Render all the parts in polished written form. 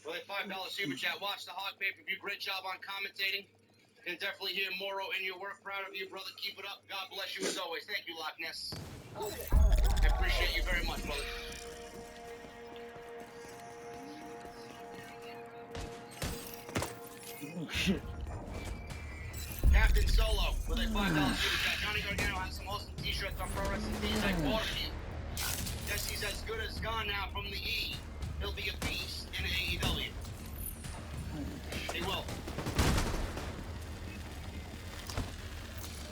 With a $5 super chat, watch the Hog pay-per-view. Great job on commentating. Can definitely hear Moro in your work. Proud of you, brother. Keep it up. God bless you as always. Thank you, Loch Ness. I appreciate you very much, brother. Oh, shit. Captain Solo with a $5 super chat. Johnny Gargano has some awesome t-shirts on Pro Wrestling Tees. I bought a few. Jesse's as good as gone now from the E. He'll be a beast in AEW. He will.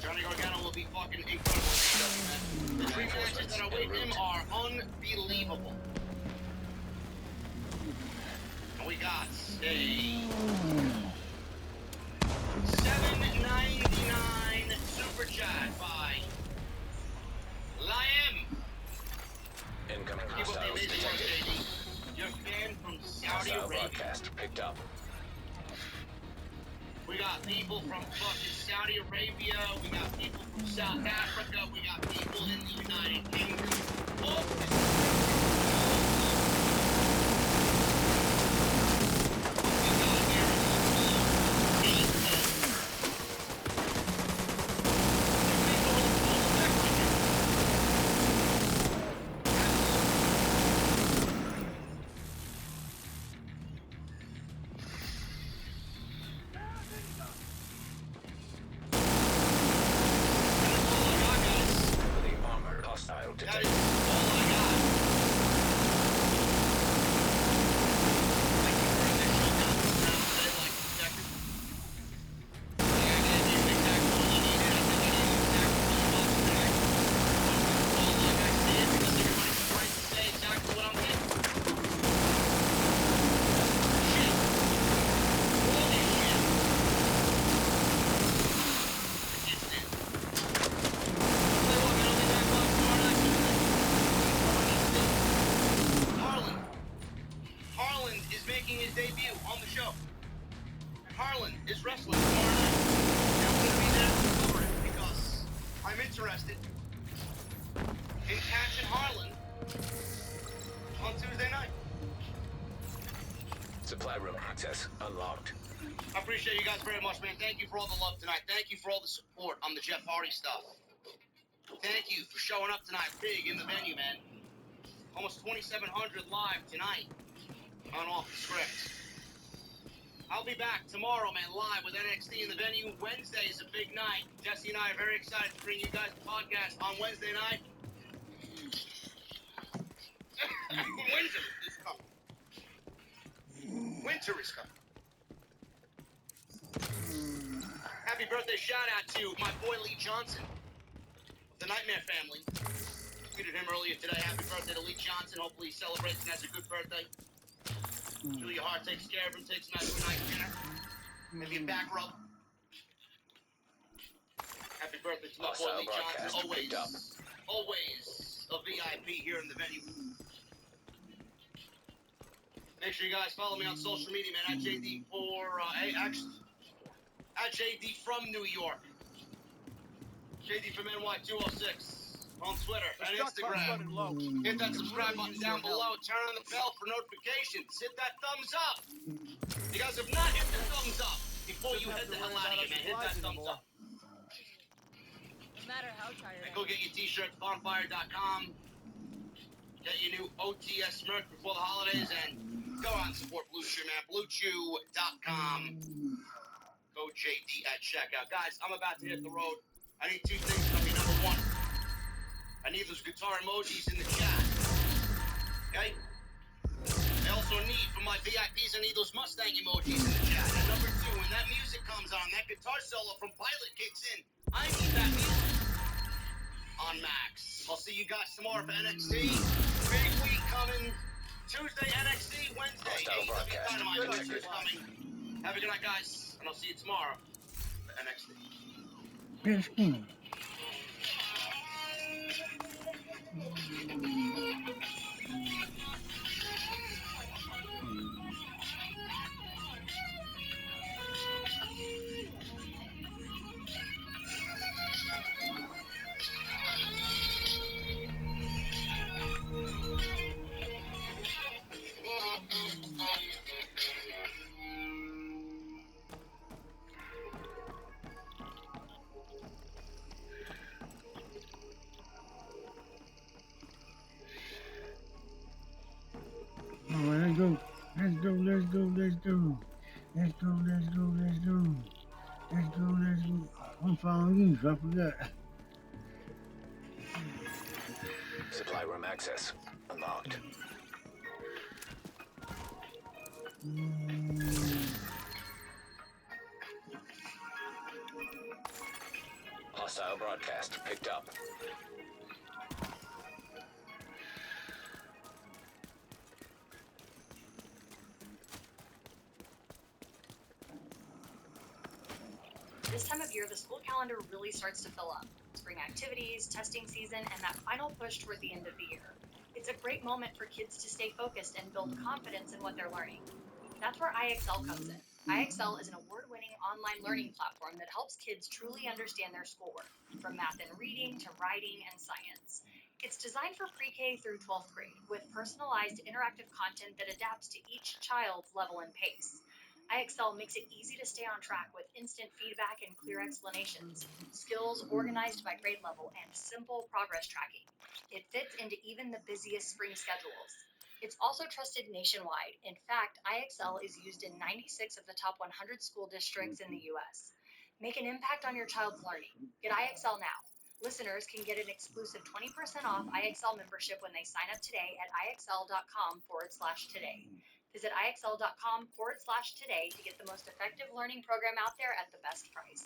Johnny Gargano will be fucking incredible. The dream matches that await him are unbelievable. And we got a $7.99 super chat by Liam. Incoming Keep up the hostiles amazing work, detected. JD. Your fan from Saudi Hostile Arabia. broadcast picked up. We got people from fucking Saudi Arabia. We got people from South Africa. We got people in the United Kingdom. Supply room access unlocked. I appreciate you guys very much, man. Thank you for all the love tonight. Thank you for all the support on the Jeff Hardy stuff. Thank you for showing up tonight big in the venue, man. Almost 2,700 live tonight on Off the Script. I'll be back tomorrow, man, live with NXT in the venue. Wednesday is a big night. Jesse and I are very excited to bring you guys the podcast on Wednesday night. Winter is coming. Winter is coming. Happy birthday shout out to my boy Lee Johnson of the Nightmare family. Tweeted him earlier today. Happy birthday to Lee Johnson. Hopefully he celebrates and has a good birthday. Julia Hart takes care of him, takes him out to a nice dinner. Maybe a back rub. Happy birthday to my boy Lee Johnson. Always a VIP here in the venue. Make sure you guys follow me on social media, man. At JD at JD from New York. JD from NY206 on Twitter and Instagram. Hit that subscribe button down below. Turn on the bell for notifications. Hit that thumbs up. You guys have not hit the thumbs up before you head the hell out of here, man. Hit that thumbs up. No matter how tired. And go get your t-shirt, bonfire.com. Get your new OTS merch before the holidays and go out and support Blue Chew, man. BlueChew.com. Go JD at checkout. Guys, I'm about to hit the road. I need two things from you. Number one, I need those guitar emojis in the chat. Okay? I also need, for my VIPs, I need those Mustang emojis in the chat. And number two, when that music comes on, that guitar solo from Pilot kicks in, I need that music on Max. I'll see you guys tomorrow for NXT. Big week coming. Tuesday, NXT. Wednesday, AEW Dynamite. Wednesday's coming. Have a good night, guys. And I'll see you tomorrow for NXT. Let's go, let's go, let's go. Let's go, let's go, let's go. Let's go, let's go. I'm following you, so I forgot. Supply room access unlocked. Hostile broadcast picked up. This time of year, the school calendar really starts to fill up. Spring activities, testing season, and that final push toward the end of the year. It's a great moment for kids to stay focused and build confidence in what they're learning. That's where IXL comes in. IXL is an award-winning online learning platform that helps kids truly understand their schoolwork, from math and reading to writing and science. It's designed for pre-K through 12th grade, with personalized interactive content that adapts to each child's level and pace. IXL makes it easy to stay on track with instant feedback and clear explanations, skills organized by grade level, and simple progress tracking. It fits into even the busiest spring schedules. It's also trusted nationwide. In fact, IXL is used in 96 of the top 100 school districts in the US. Make an impact on your child's learning. Get IXL now. Listeners can get an exclusive 20% off IXL membership when they sign up today at IXL.com/today. Visit IXL.com/today to get the most effective learning program out there at the best price.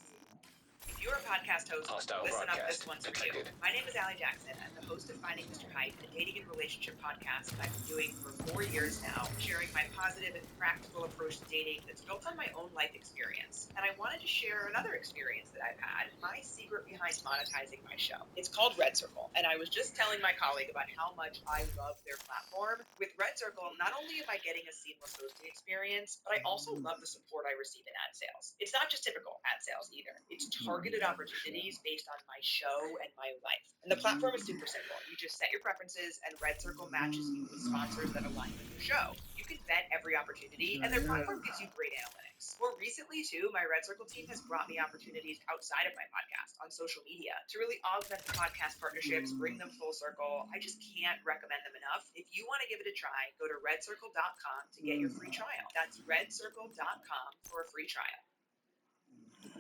If you're a podcast host, Hostile listen up, broadcast this one's for you. detected. My name is Allie Jackson. I'm the host of Finding Mr. Hyde, a dating and relationship podcast that I've been doing for 4 years now, sharing my positive and practical approach to dating that's built on my own life experience. And I wanted to share another experience that I've had, my secret behind monetizing my show. It's called Red Circle, and I was just telling my colleague about how much I love their platform. With Red Circle, not only am I getting a seamless hosting experience, but I also love the support I receive in ad sales. It's not just typical ad sales either. It's targeted opportunities based on my show and my life. And the platform is super simple. You just set your preferences, and Red Circle matches you with sponsors that align with your show. You can vet every opportunity, and their platform gives you great analytics. More recently, too, my Red Circle team has brought me opportunities outside of my podcast on social media to really augment the podcast partnerships, bring them full circle. I just can't recommend them enough. If you want to give it a try, go to redcircle.com to get your free trial. That's redcircle.com for a free trial.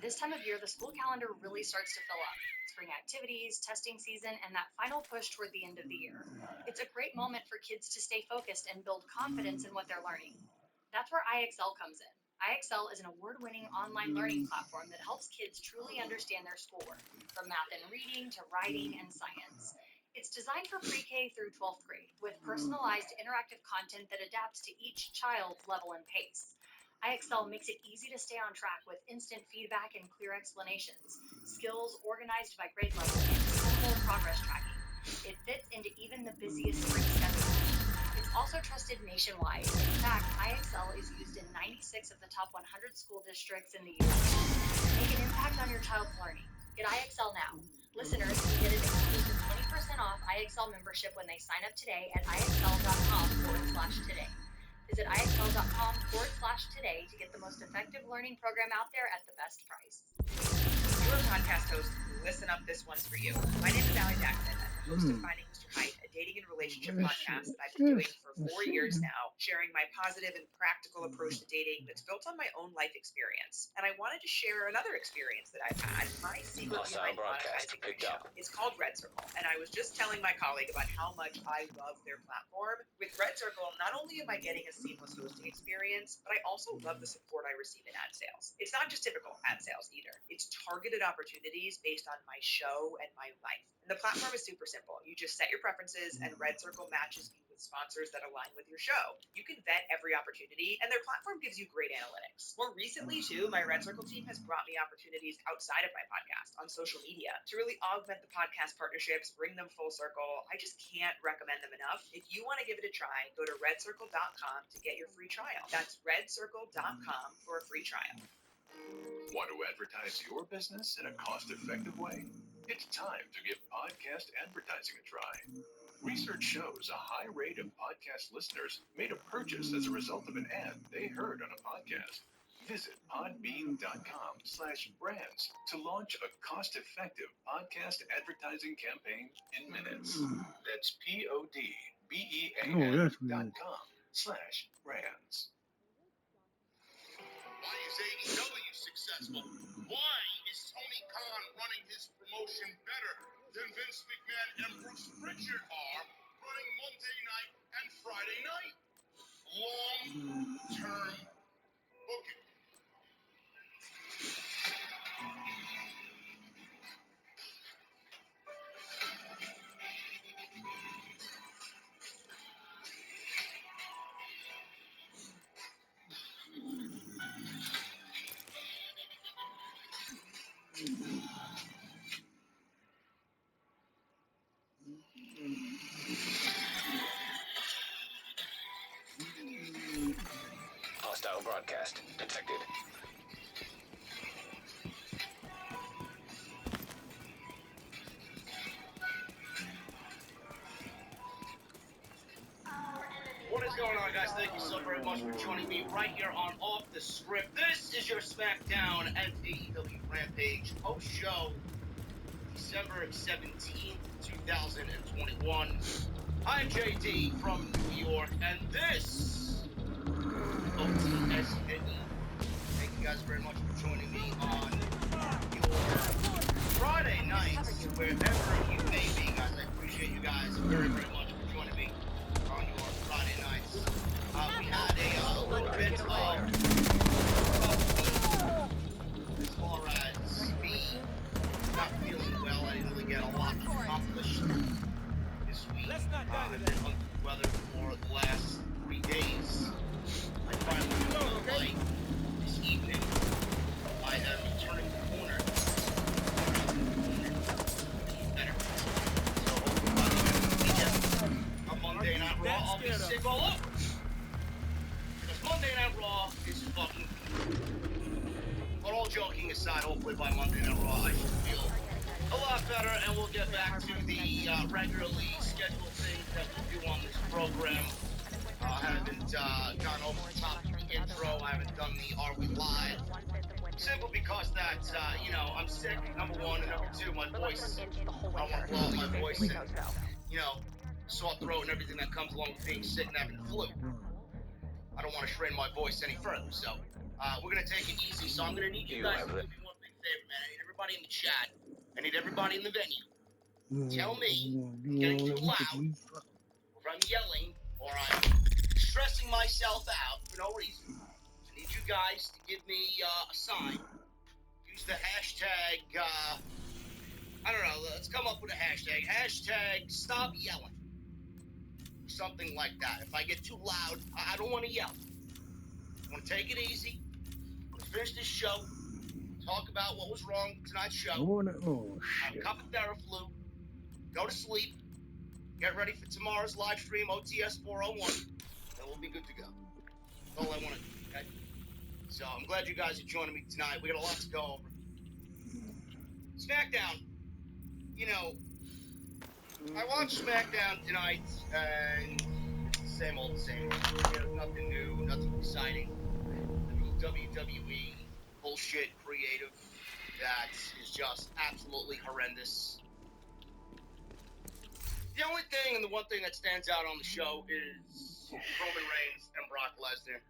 This time of year, the school calendar really starts to fill up. Spring activities, testing season, and that final push toward the end of the year. It's a great moment for kids to stay focused and build confidence in what they're learning. That's where IXL comes in. IXL is an award-winning online learning platform that helps kids truly understand their schoolwork, from math and reading to writing and science. It's designed for pre-K through 12th grade, with personalized interactive content that adapts to each child's level and pace. IXL makes it easy to stay on track with instant feedback and clear explanations, skills organized by grade level, and simple progress tracking. It fits into even the busiest spring schedules. It's also trusted nationwide. In fact, IXL is used in 96 of the top 100 school districts in the US. Make an impact on your child's learning. Get IXL now. Listeners can get an exclusive 20% off IXL membership when they sign up today at IXL.com/today. Visit IXL.com/today to get the most effective learning program out there at the best price. If you're a podcast host, listen up, this one's for you. My name is Allie Jackson. I'm the host of Finding Mr. Hyde, a dating and relationship podcast that I've been doing for 4 years now, sharing my positive and practical approach to dating that's built on my own life experience. And I wanted to share another experience that I've had, my secret Hostile behind broadcast monetizing my picked show. up. It's called Red Circle, and I was just telling my colleague about how much I love their platform. With Red Circle, not only am I getting a seamless hosting experience, but I also love the support I receive in ad sales. It's not just typical ad sales either. It's targeted opportunities based on my show and my life. And the platform is super simple. You just set your preferences, and Red Circle matches you with sponsors that align with your show. You can vet every opportunity, and their platform gives you great analytics. More recently, too, my Red Circle team has brought me opportunities outside of my podcast on social media to really augment the podcast partnerships, bring them full circle. I just can't recommend them enough. If you want to give it a try, go to redcircle.com to get your free trial. That's redcircle.com for a free trial. Want to advertise your business in a cost-effective way? It's time to give podcast advertising a try. Research shows a high rate of podcast listeners made a purchase as a result of an ad they heard on a podcast. Visit podbean.com/brands to launch a cost-effective podcast advertising campaign in minutes. That's Oh, that's good. podbean.com www.patreon.com/brands. Why is AEW successful? Why is Tony Khan running his promotion better than Vince McMahon and Bruce Pritchard are running Monday night and Friday night? Long-term booking. Hostile broadcast detected. What is going on, guys? Thank you so very much for joining me right here on Off the Script. This is your SmackDown and AEW Rampage post-show, December 17th, 2021. I'm JD from New York, and this is OTS Mini. Thank you guys very much for joining me on your Friday nights, wherever you may be, guys. I appreciate you guys very, very much for joining me on your Friday nights. We had a little bit of as far as me not feeling well. I didn't really get a lot accomplished this week. I've been under the weather for the last 3 days. I finally feel like this evening I am turning the corner. Better. So hopefully by the end of the weekend, on Monday Night Raw, I'll be sick all over. Because Monday Night Raw is fucking. But all joking aside, hopefully by Monday Night Raw I should feel a lot better, and we'll get back to the regularly scheduled things that we do on this program. I haven't gone over the top of the intro. I haven't done the Are We Live? Simply because that, I'm sick, number one, and number two, my voice. I don't want to blow out my voice and, sore throat and everything that comes along with being sick and having the flu. I don't want to strain my voice any further, so we're going to take it easy. So I'm going to need you guys to do me one big favor, man. I need everybody in the chat. I need everybody in the venue. Tell me if I'm getting too loud, or if I'm yelling, or I'm stressing myself out for no reason. I need you guys to give me a sign. Use the hashtag, I don't know, let's come up with a hashtag. Hashtag stop yelling. Or something like that. If I get too loud, I don't want to yell. I want to take it easy. I want to finish this show. Talk about what was wrong with tonight's show. Have a cup of Theraflu. Go to sleep. Get ready for tomorrow's live stream, OTS 401. And we'll be good to go. That's all I want to do, okay? So I'm glad you guys are joining me tonight. We got a lot to go over. SmackDown. I watched SmackDown tonight, and same old, same old. There's nothing new, nothing exciting. The WWE bullshit creative that is just absolutely horrendous. The only thing and the one thing that stands out on the show is Roman Reigns and Brock Lesnar.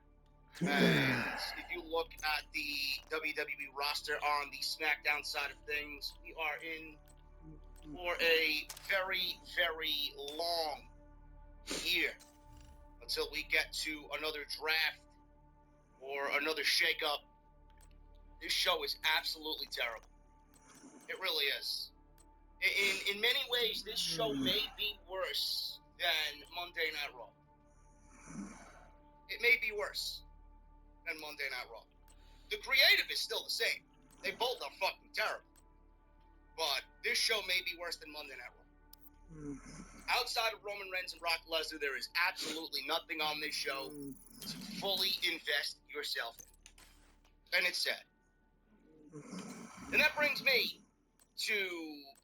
And if you look at the WWE roster on the SmackDown side of things, we are in for a very, very long year until we get to another draft or another shakeup. This show is absolutely terrible. It really is. In many ways, this show may be worse than Monday Night Raw. It may be worse than Monday Night Raw. The creative is still the same. They both are fucking terrible. But this show may be worse than Monday Night Raw. Outside of Roman Reigns and Brock Lesnar, there is absolutely nothing on this show to fully invest yourself in. And it's sad. And that brings me to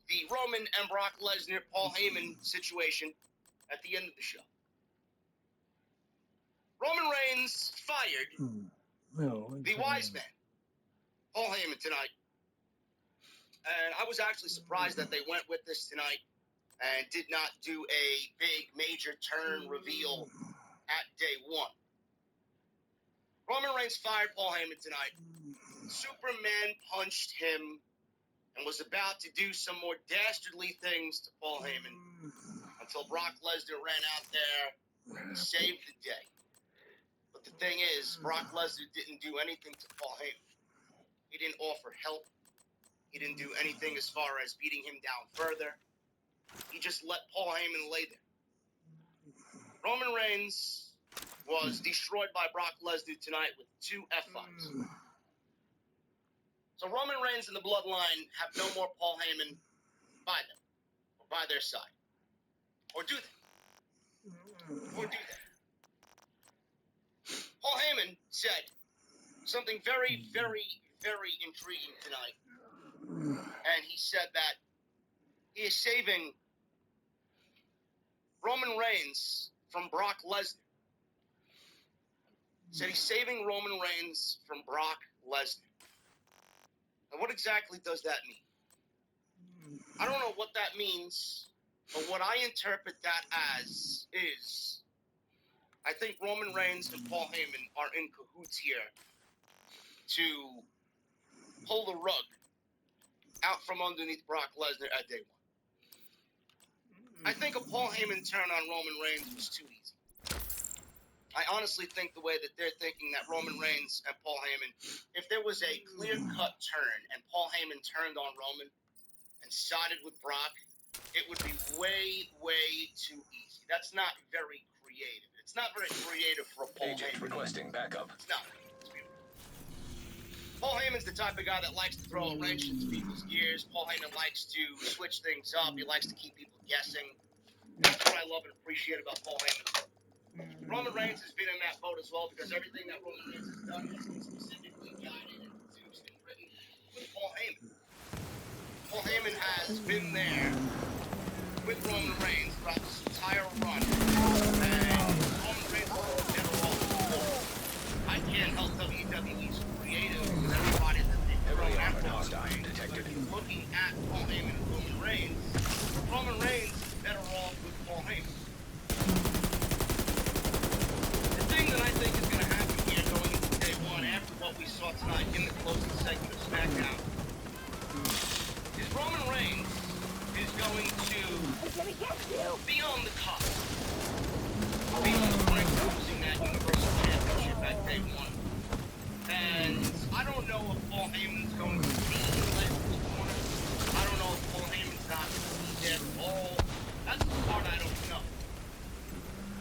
the Roman and Brock Lesnar, Paul Heyman situation at the end of the show. Roman Reigns fired the wise man, Paul Heyman, tonight. And I was actually surprised that they went with this tonight and did not do a big major turn reveal at day one. Roman Reigns fired Paul Heyman tonight. Superman punched him and was about to do some more dastardly things to Paul Heyman until Brock Lesnar ran out there and saved the day. But the thing is, Brock Lesnar didn't do anything to Paul Heyman. He didn't offer help. He didn't do anything as far as beating him down further. He just let Paul Heyman lay there. Roman Reigns was destroyed by Brock Lesnar tonight with 2 F-bombs. So Roman Reigns and the Bloodline have no more Paul Heyman by them, or by their side. Or do they? Or do they? Paul Heyman said something very, very, very intriguing tonight. And he said that he is saving Roman Reigns from Brock Lesnar. He said he's saving Roman Reigns from Brock Lesnar. Now, what exactly does that mean? I don't know what that means, but what I interpret that as is, I think Roman Reigns and Paul Heyman are in cahoots here to pull the rug out from underneath Brock Lesnar at day one. I think a Paul Heyman turn on Roman Reigns was too easy. I honestly think the way that they're thinking that Roman Reigns and Paul Heyman, if there was a clear-cut turn and Paul Heyman turned on Roman and sided with Brock, it would be way, way too easy. That's not very creative. It's not very creative for a Paul Agent Heyman. requesting backup. It's not. It's beautiful. Paul Heyman's the type of guy that likes to throw a wrench into people's gears. Paul Heyman likes to switch things up. He likes to keep people guessing. That's what I love and appreciate about Paul Heyman. Roman Reigns has been in that boat as well because everything that Roman Reigns has done has been specifically guided and produced and written with Paul Heyman. Paul Heyman has been there with Roman Reigns throughout this entire run. And Roman Reigns has never lost before. I can't help WWE's creative with everybody that they've thrown Heavily at armored Roman hostile Reigns. detected. But looking at Paul Heyman and Roman Reigns is better off with Paul Heyman. The thing that I think is going to happen here going into day one after what we saw tonight in the closing segment of SmackDown is Roman Reigns is going to be on the cusp, be on the brink of losing that Universal Championship at day one. And I don't know if Paul Heyman's going to be in Lesnar's corner. I don't know if Paul Heyman's not going to be there at all. That's the part I don't know.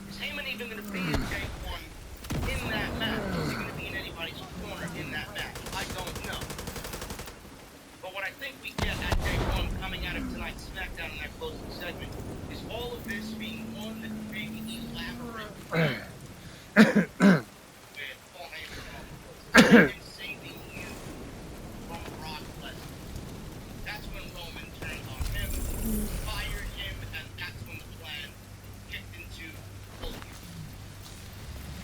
Is Heyman even going to be in day one in that match? Is he going to be in anybody's corner in that match? I don't know. But what I think we get at day one coming out of tonight's SmackDown in that closing segment is all of this being one big elaborate with Paul Heyman and all the him saving you from Brock Lesnar. That's when Roman turned on him, fired him, and that's when the plan kicked into full gear.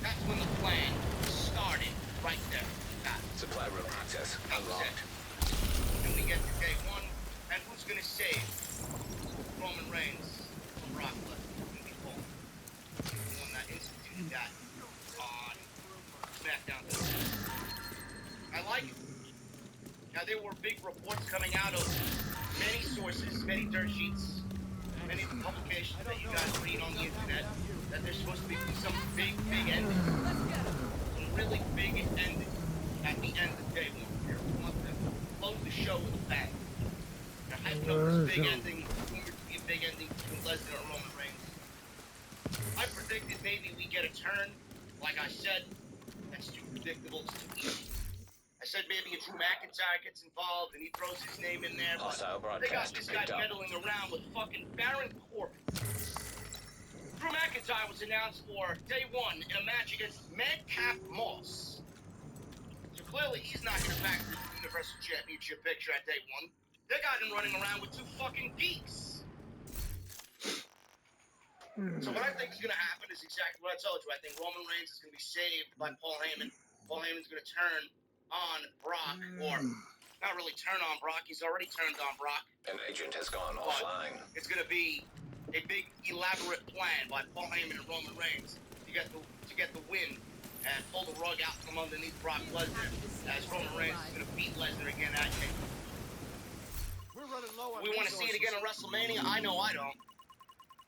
That's when the plan started right there. Supply room access That was unlocked. it. And we get to day one, and who's going to save Roman Reigns from Brock Lesnar? It's going to be Paul. The one that instituted that on SmackDown tonight. I like it. Now, there were big reports coming out of many sources, many dirt sheets, many publications that you guys read on the internet, that there's supposed to be some big ending. Some really big ending at the end of day one. Here, we want to close the show with a bang. They're hyping up this big ending, rumored to be a big ending between Lesnar and Roman Reigns. I predicted maybe we get a turn. Like I said, that's too predictable, it's too easy. I said maybe a Drew McIntyre gets involved and he throws his name in there, but Hostile they got broadcast this guy picked up. meddling around with fucking Baron Corbin. Drew McIntyre was announced for day one in a match against Madcap Moss. So clearly he's not going to back the Universal Championship picture at day one. They got him running around with 2 fucking geeks. So what I think is going to happen is exactly what I told you. I think Roman Reigns is going to be saved by Paul Heyman. Paul Heyman's going to turn on Brock, or not really turn on Brock. He's already turned on Brock. An agent has gone But offline. it's going to be a big, elaborate plan by Paul Heyman and Roman Reigns to get the win and pull the rug out from underneath Brock Lesnar as Roman Reigns is going to beat Lesnar again at King. We're running low on We want to see it again in WrestleMania. I know I don't,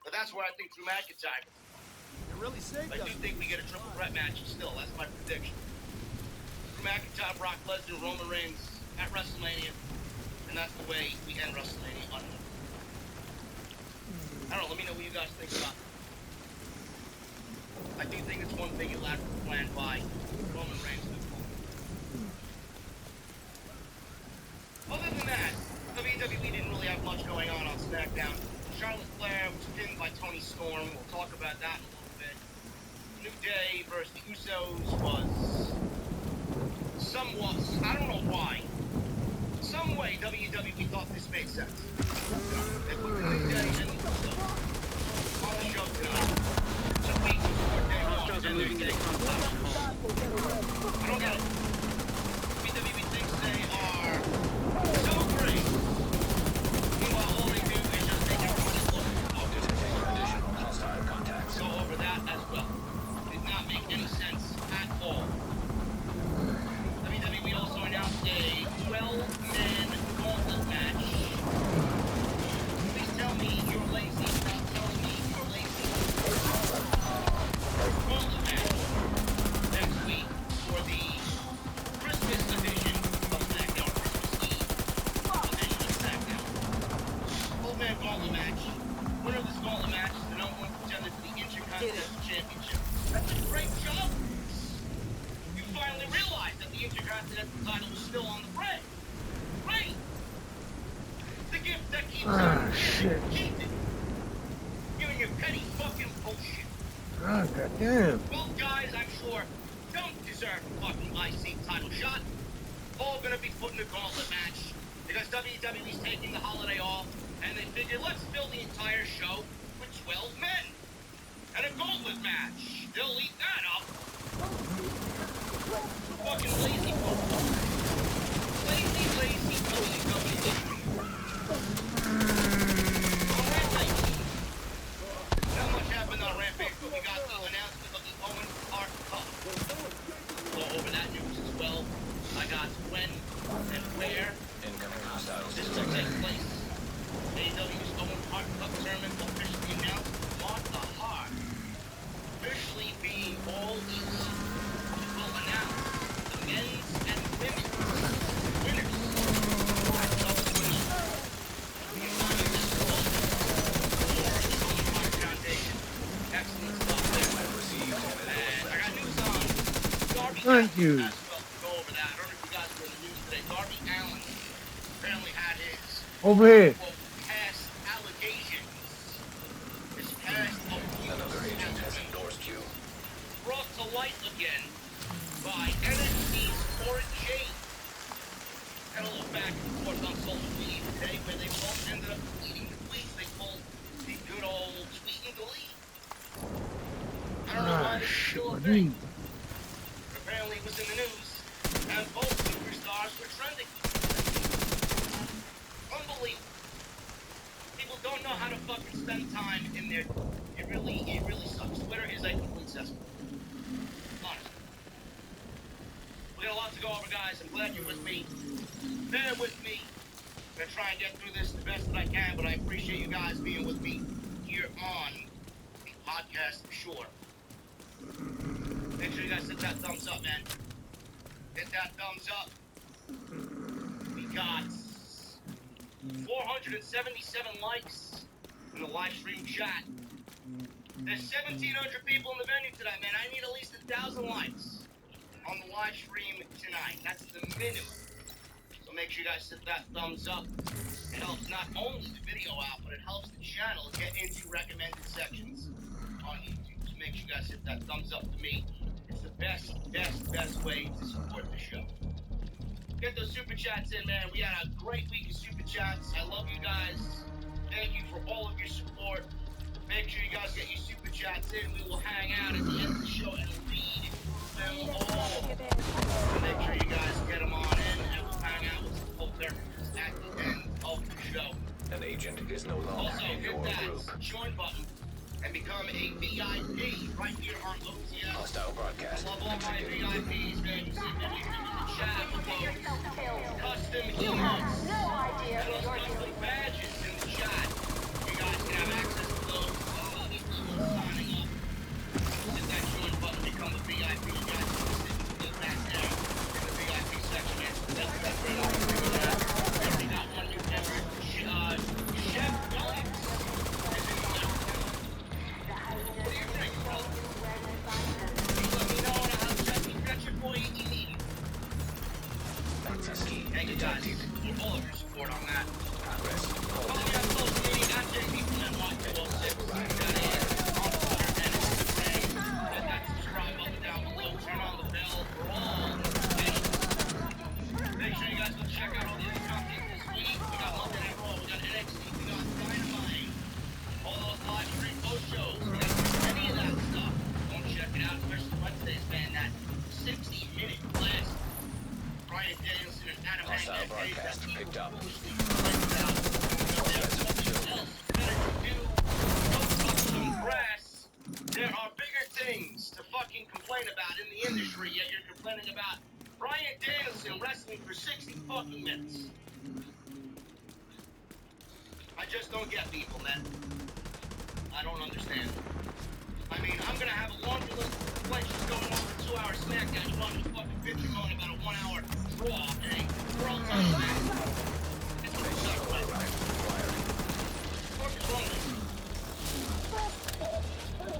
but that's where I think Drew McIntyre. It really saved I us. do think we get a triple threat match still. That's my prediction. Drew McIntyre, Brock Lesnar, Roman Reigns at WrestleMania, and that's the way we end WrestleMania. I don't know. Let me know what you guys think about it. I do think it's one thing elaborately planned by Roman Reigns. Other than that, WWE didn't really have much going on SmackDown. Charlotte Flair was pinned by Toni Storm. We'll talk about that in a little bit. New Day versus the Usos was somewhat, I don't know why. Some way WWE thought this made sense. They put the New Day and the Usos on the show tonight. It's a week before day one, and they're getting on top. I don't get it. WWE thinks they are so great. Meanwhile, all they do is just make everybody look Additional hostile contacts. go over that as well. Did not make any sense at all. WWE also announced a 12-man gauntlet match. Please tell me you're lazy. Stop telling me you're lazy. Gauntlet match next week for the Christmas edition of SmackDown, Christmas Eve edition of SmackDown. 12-man gauntlet match. Winner of this gauntlet match is the #1 contender to the Intercontinental Championship. That's a great job. You finally realized that the Intercontinental title was still on the bread. Great. The gift that keeps on shit. Keep it. You and your petty fucking bullshit. Oh, goddamn. Both guys, I'm sure, don't deserve a fucking IC title shot. All gonna be put in a gauntlet match because WWE's taking the holiday off, and they figured let's fill the entire show with 12 men. And a gauntlet match. They'll eat that up. Fucking lazy folk. Lazy WWE. Not much happened on Rampage, but we got the announcement of the Owen Hart Cup. Go over that news as well. I got when and where Incoming hostiles. this will take place. AEW's Owen Hart Cup tournament officially announced on the Hart. Officially being all east. It will announce the men's and women's winners at WWE. The assignment is closed for the Owen Hart Foundation. Excellent stuff there. And I got news on Darby Thank you. Allin as well to go over that. I don't know if you guys were in the news today. Darby Allin apparently had his Over here. quote, past allegations. His past abuse Another agent has allegations endorsed you. brought to light again by NXT's Corey James. Had a little back and forth on social media today where they both ended up deleting the tweets. They pulled the good old tweet and delete. I don't know why Ah, this is shit. still a What thing. do But apparently it was in the news, and both superstars were trending. Unbelievable. People don't know how to fucking spend time in there. It really sucks. Twitter is a complete cesspool. Honestly. We got a lot to go over, guys. I'm glad you're with me. Bear with me. I'm gonna try and get through this the best that I can, but I appreciate you guys being with me here on the podcast for sure. Make sure you guys hit that thumbs up, man. Hit that thumbs up. We got 477 likes in the live stream chat. There's 1,700 people in the venue tonight, man. I need at least 1,000 likes on the live stream tonight. That's the minimum. So make sure you guys hit that thumbs up. It helps not only the video out, but it helps the channel get into recommended sections on YouTube. So make sure you guys hit that thumbs up to me. It's the best way to support the show. Get those super chats in, man. We had a great week of super chats. I love you guys. Thank you for all of your support. Make sure you guys get your super chats in. We will hang out at the end of the show and read them all. So make sure you guys get them on in, and we'll hang out with some full characters at the end of the show. An agent is no longer Also, in hit your that group. join button and become a VIP right here on OTS. Hostile broadcast I love all my detected. VIPs, man. You see them in the chat, custom emotes, and those custom badges in the chat. You guys can have access to those signing up. Hit that join button, become a VIP. You guys can sit back there in the VIP section. That's right over there. We already got one new member. Chef Alex is in the house. What do you drink, bro? You let me know on how to check you got your boy eating. Access key Thank you guys detected. for all of your support on that. Progress. Follow me on social media at JP from NY206. That is on Twitter and Instagram. Hit that subscribe button down below. Turn on the bell for all notifications. Make sure you guys go check out all the other content this week. We got Monday Night Raw, we got NXT, we got Dynamite, all those live stream post shows. You guys miss any of that stuff, go check it out, especially Wednesdays, man. That 60-minute class. Brian Danielson and Adam Hostile Hangman Page, that broadcast people picked up. foolishly complained about. Because there's nothing else better to do. Go cut some grass. There are bigger things to fucking complain about in the industry, yet you're complaining about Brian Danielson wrestling for 60 fucking minutes. I just don't get people, man. I don't understand. I mean, I'm gonna have a laundry list of complaints just going on for 2 hours SmackDown. You want me to fucking bitch and moan about a 1 hour Raw and a World title match? It's gonna suck, right? What is wrong with you?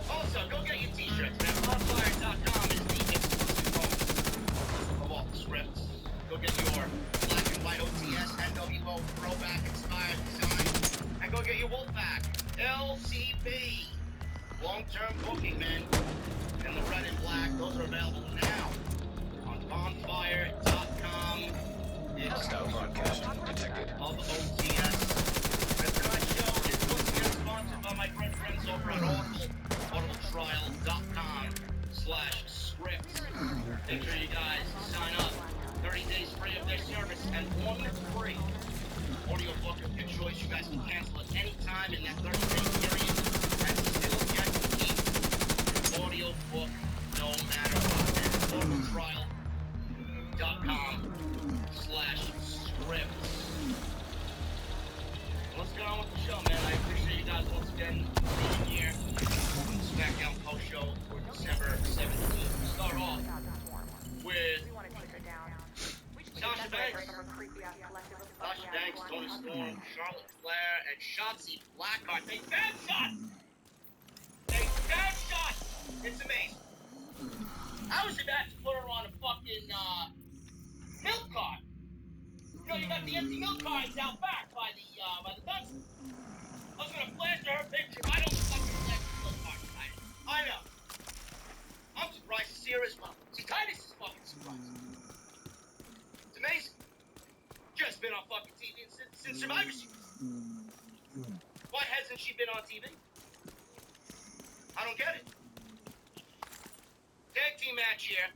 Also, go get your t-shirts, man. Bonfire.com is the exclusive home of all the scripts. Go get your black and white OTS NWO throwback inspired design. And go get your Wolfpack LTP long-term booking, man. And the red and black, those are available now on bonfire.com. Hostile broadcast detected. Of OTS. And tonight's show is once again sponsored by my great friends over at audibletrial.com/scripts. Make sure you guys sign up. 30 days free of their service and 1 free audiobook of your choice. You guys can cancel at any time in that 30-day period and still get to keep your audiobook no matter what. audibletrial.com/scripts. Let's get on with the show, man. I appreciate you guys once again being here on the SmackDown post show for December 17th. We start off with Sasha Banks. Sasha Banks, Tony Storm, Charlotte Flair, and Shotzi Blackheart. They bad shots! They bad shots! It's amazing. How is it bad to put her on a fucking milk cart? You know, you got the empty milk cartons out back by the dumpster. I was gonna flash her picture right on the fucking flash the milk cart tonight. I know. I'm surprised to see her as well. See, Titus is fucking surprised. It's amazing. Just been on fucking TV since Survivor Series. Why hasn't she been on TV? I don't get it. Tag team match here.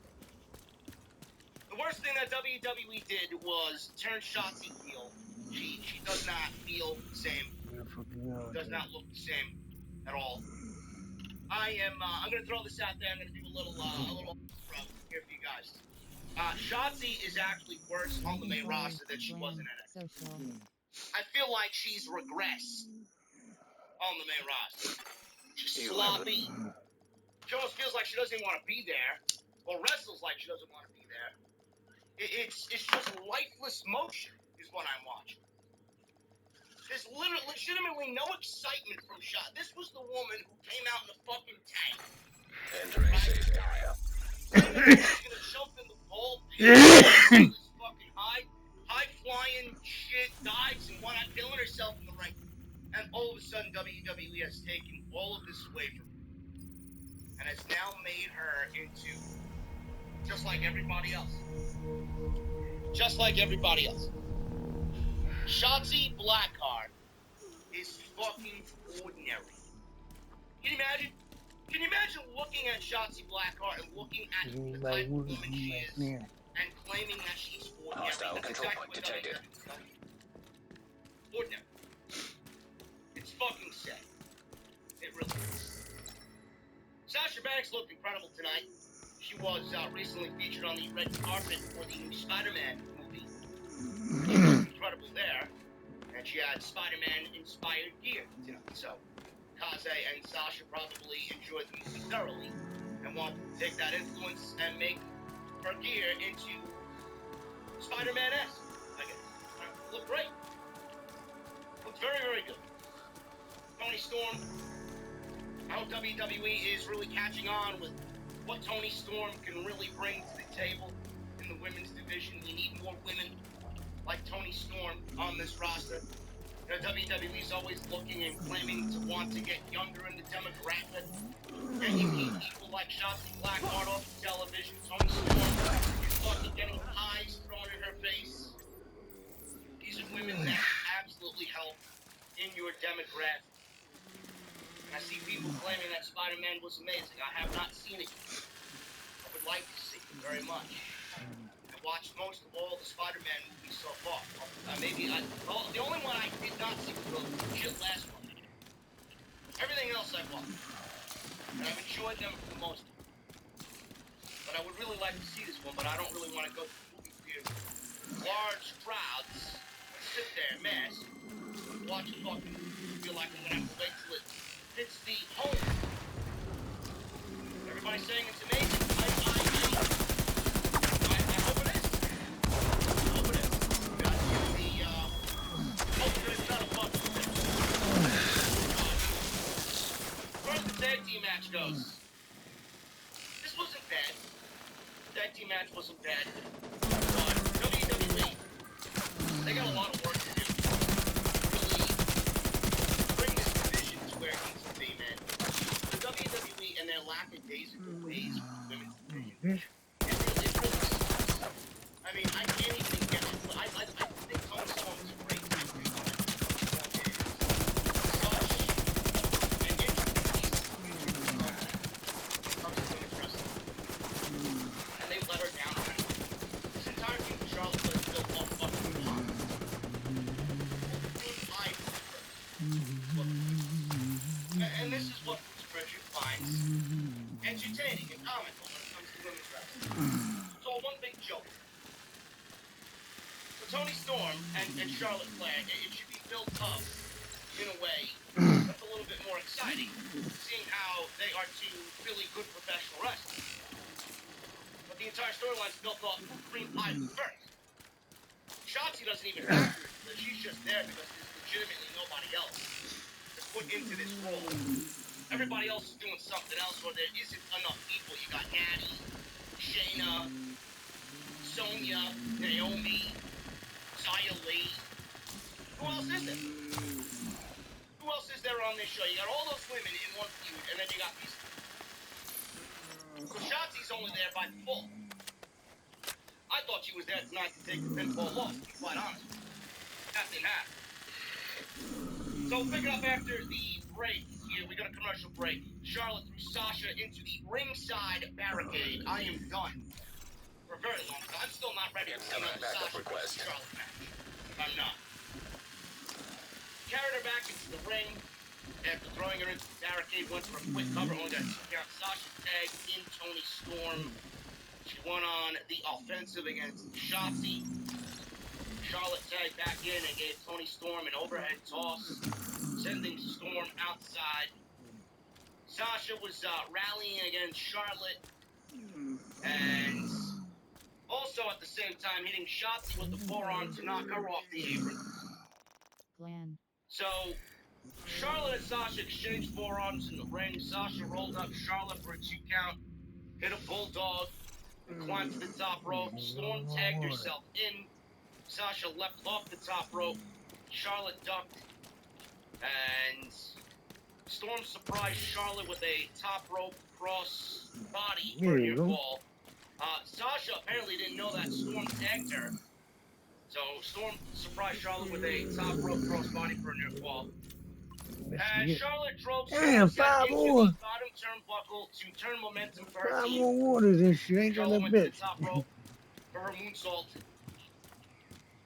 The worst thing that WWE did was turn Shotzi heel. She does not feel the same. Does not look the same at all. I'm gonna throw this out there. I'm gonna do a little here for you guys. Shotzi is actually worse on the main roster than she was in NXT. I feel like she's regressed on the main roster. She's sloppy. She almost feels like she doesn't even want to be there, or wrestles like she doesn't want to be there. It's just lifeless motion is what I'm watching. There's legitimately no excitement from Shot. This was the woman who came out in the fucking tank. Entering safe area. She's gonna jump in the vault and this fucking high flying shit, dives and whatnot, killing herself in the ring. And all of a sudden WWE has taken all of this away from her. And has now made her into just like everybody else. Just like everybody else. Shotzi Blackheart is fucking ordinary. Can you imagine? Can you imagine looking at Shotzi Blackheart and looking at the type of woman she is and claiming that she's ordinary? Hostile That's control exactly point what detected. WWE does. Ordinary. It's fucking sad. It really is. Sasha Banks looked incredible tonight. She was recently featured on the red carpet for the new Spider-Man movie. She looked incredible there. And she had Spider-Man inspired gear tonight. So Kaze and Sasha probably enjoyed the movie thoroughly and wanted to take that influence and make her gear into Spider-Man-esque, I guess. Looked great. Looked very, very good. Toni Storm, how WWE is really catching on with what Toni Storm can really bring to the table in the women's division. We need more women like Toni Storm on this roster. You know, WWE is always looking and claiming to want to get younger in the demographic. And you need people like Shotzi Blackheart off the television. Toni Storm is fucking getting pies thrown in her face. These are women that absolutely help in your demographic. And I see people claiming that Spider-Man was amazing. I have not seen it yet. I would like to see it very much. I watched most of all the Spider-Man movies so far. The only one I did not see was the last one. Everything else I've watched. And I've enjoyed them for the most part. But I would really like to see this one, but I don't really want to go to the movie theater with large crowds, sit there, mask, watch a fucking movie, feel like I'm gonna have to wait till it hits the home. Everybody's saying it's amazing. I hope it is. I hope it is. Gotta give the hope that it's not a fucking thing. As far as the tag team match goes, this wasn't bad. The tag team match wasn't bad. But WWE, they got a lot of work to do. Really bring this division to where it needs to be, man. The WWE and their lackadaisical ways with the women's division, it really sucks. I mean, I can't even get it. I think Toni Storm is a great division. And they let her down. This entire team of Charlotte was built off fucking pop. And this is what Richard finds entertaining and comical when it comes to women's wrestling. It's all one big joke. So Toni Storm and Charlotte Flair, it should be built up in a way that's a little bit more exciting, seeing how they are two really good professional wrestlers. But the entire storyline's built off of cream pie first. Shotzi doesn't even have her, she's just there because there's legitimately nobody else to put into this role. Everybody else is doing something else, or there isn't enough people. You got Natty, Shayna, Sonya, Naomi, Xia Li. Who else is there? Who else is there on this show? You got all those women in one feud, and then you got these. So Shotzi's only there by default. I thought she was there tonight to take the pinfall loss, to be quite honest. That didn't happen. So picking up after the break here, we got a commercial break. Charlotte threw Sasha into the ringside barricade. I am done. For a very long time. I'm still not ready to see another Sasha versus Charlotte match. I'm not. Carried her back into the ring. After throwing her into the barricade, went for a quick cover. Only got to check out Sasha's tag in Toni Storm. She went on the offensive against Shotzi. Charlotte tagged back in and gave Toni Storm an overhead toss, sending Storm outside. Sasha was rallying against Charlotte, and also at the same time hitting Shotzi with the forearm to knock her off the apron. Glenn. So Charlotte and Sasha exchanged forearms in the ring. Sasha rolled up Charlotte for a 2 count, hit a bulldog, and climbed to the top rope. Storm tagged herself in. Sasha leapt off the top rope. Charlotte ducked. And Storm surprised Charlotte with a top rope cross body for a near fall. Sasha apparently didn't know that Storm tagged her. So Storm surprised Charlotte with a top rope cross body for a near fall. And Charlotte drove Damn, Storm's head 5 into more. the bottom turnbuckle to turn momentum for her 5 team. more waters and shit. Ain't got Charlotte no went to the bitch. top rope for her moonsault.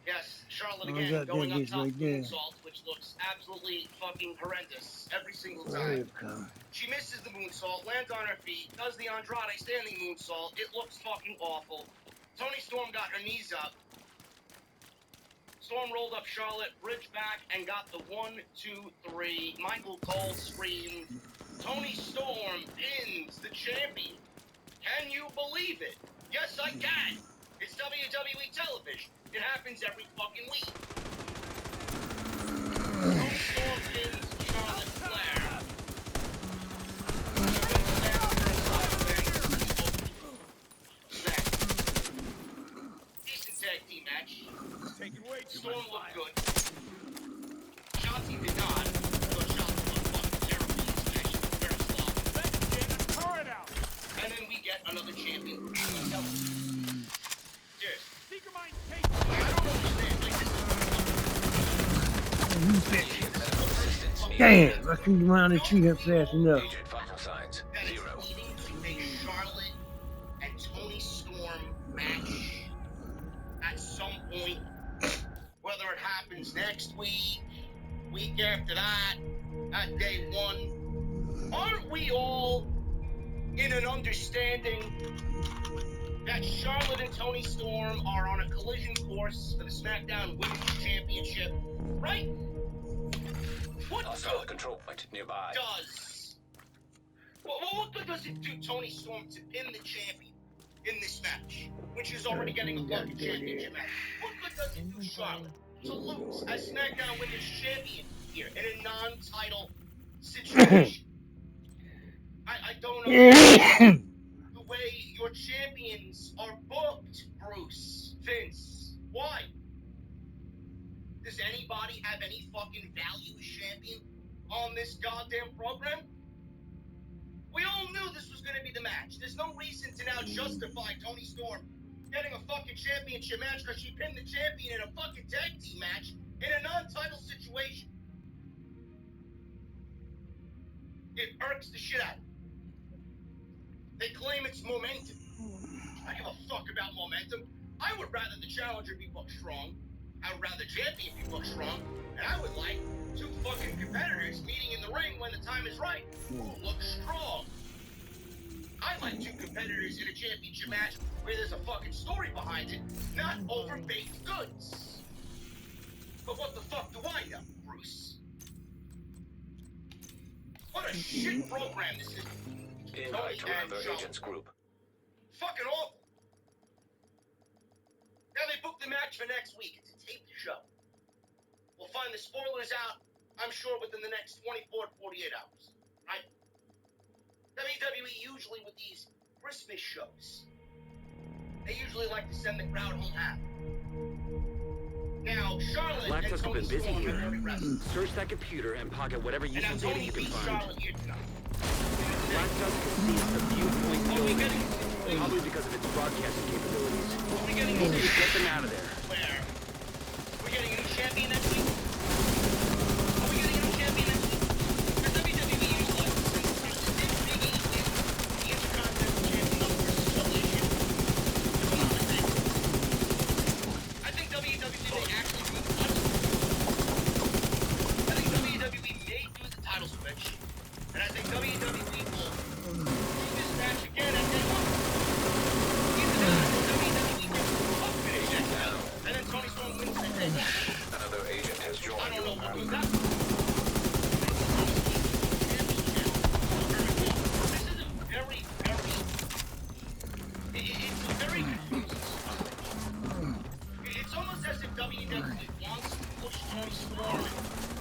Yes, Charlotte I again got that going up bitch top right of the there. moonsault, which looks absolutely fucking horrendous every single Where time. it come? She misses the moonsault, lands on her feet, does the Andrade standing moonsault. It looks fucking awful. Toni Storm got her knees up. Storm rolled up Charlotte, bridged back, and got the 1, 2, 3. Michael Cole screamed. Toni Storm pins the champion. Can you believe it? Yes, I can. It's WWE television. It happens every fucking week. Toni Storm pins Charlotte Flair. Decent tag team match. Taking way too Storm much looked fire. good. Shotzi did not. So Shotzi looked fucking terrible in this match. Very sloppy. Let's get a turret out. And then we get another champion. Cheers. Seeker mine take. I don't understand. Like, You bitch. Damn, I couldn't mount the tree up fast enough. Agent vital signs. that is 0. leading to a Charlotte and Toni Storm match at some point. Whether it happens next week, week after that, at day one. Aren't we all in an understanding that Charlotte and Toni Storm are on a collision course for the SmackDown Women's Championship, right? What Hostile good control point nearby. what good does it do Toni Storm to pin the champion in this match, when she's already getting a fucking championship match? What good does it do Charlotte to lose as SmackDown Women's Champion here in a non-title situation? I don't know the way your champions are booked, Bruce, Vince. Why? Does anybody have any fucking value as champion on this goddamn program? We all knew this was going to be the match. There's no reason to now justify Toni Storm getting a fucking championship match because she pinned the champion in a fucking tag team match in a non-title situation. It irks the shit out of me. They claim it's momentum. I give a fuck about momentum. I would rather the challenger be booked strong. I would rather the champion be booked strong. And I would like two fucking competitors meeting in the ring when the time is right who look strong. I like two competitors in a championship match where there's a fucking story behind it, not overbaked goods. But what the fuck do I know, Bruce? What a shit program this is. Invite to another agent's group. Fucking awful. Now they booked the match for next week. It's a taped show. We'll find the spoilers out, I'm sure, within the next 24 to 48 hours. Right? WWE usually with these Christmas shows, they usually like to send the crowd home happy. Now, Charlotte Black and Tusk have Toni been busy Storm here. are very restless. Search that computer and pocket whatever And now useful data Toni you can beats find. Charlotte here tonight. Black Tusk has seized the viewpoint Are we building, getting probably because of its broadcasting capabilities. Are we getting We need to get them out of there. Where? We're getting a new champion next week? Are we getting a new champion next week? The WWE usually likes to send the Big E wins the Intercontinental Champion of versus Collision. I think WWE may actually do the title switch. I think WWE may do the title switch. And I think WWE will do this match again at day one. And then Toni Storm wins at day one. Another agent has I joined don't know you. what goes that. This is a very, it's a very confusing story. It's almost as if WWE wants to push Toni Storm.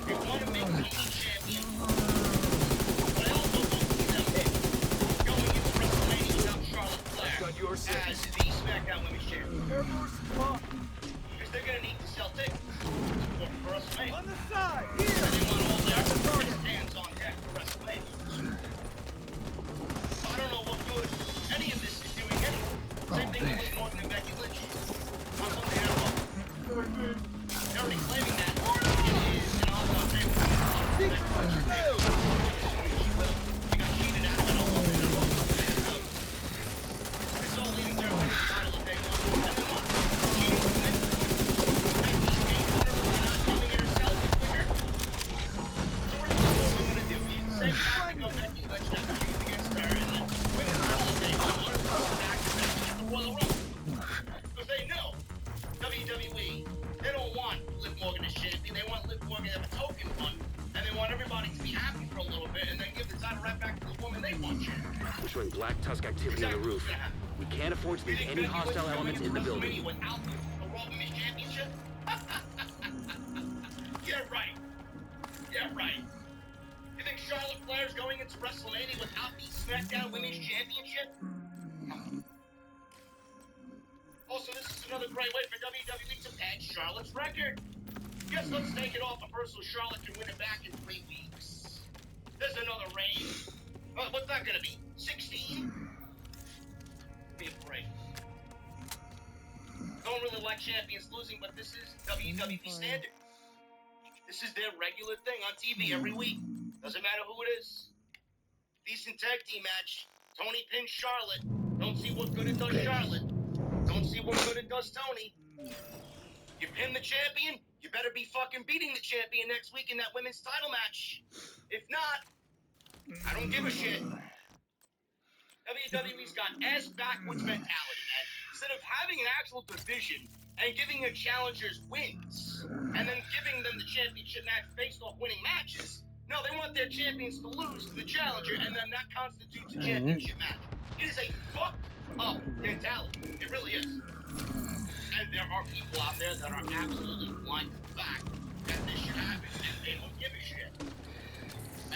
They want to make Toni champion. But I also don't see them going into WrestleMania without Charlotte Flair Got your six. as the SmackDown Women's Champion. Because they're going to need to sell tickets for WrestleMania. On the side. And Here. they want all their best hands on deck for WrestleMania. So I don't know what good any of this is doing anyway. Same thing with Norton and Becky Lynch. On Monday Night Raw. They're already claiming that it is an all-time favorite. She got cheated out of it all Monday Night Raw. It's all leading to her winning the title of day one. And then what? Cheating with Vince. Charlotte for a token one, and they want everybody to be happy for a little bit, and then give the title right back to the woman they want. We're showing Black Tusk activity on the roof. We can't afford to leave any hostile elements in the building. Without the Raw Women's Championship? Yeah, right. Yeah, right. You think Charlotte Flair's going into WrestleMania without the SmackDown Women's Championship? Also, this is another great way for WWE to pad Charlotte's record. Yes, let's take it off of her so Charlotte can win it back in 3 weeks. There's another reign. What's that going to be? 16? Give me a break. Don't really like champions losing, but this is WWE standard. This is their regular thing on TV every week. Doesn't matter who it is. Decent tag team match. Tony pins Charlotte. Don't see what good it does Charlotte. Don't see what good it does Tony. You pin the champion, you better be fucking beating the champion next week in that women's title match. If not, I don't give a shit. WWE's got ass backwards mentality, man. Instead of having an actual division and giving their challengers wins, and then giving them the championship match based off winning matches, no, they want their champions to lose to the challenger, and then that constitutes a championship match. It is a fucked up mentality. It really is. And there are people out there that are absolutely blind to the fact that this should happen, and they don't give a shit.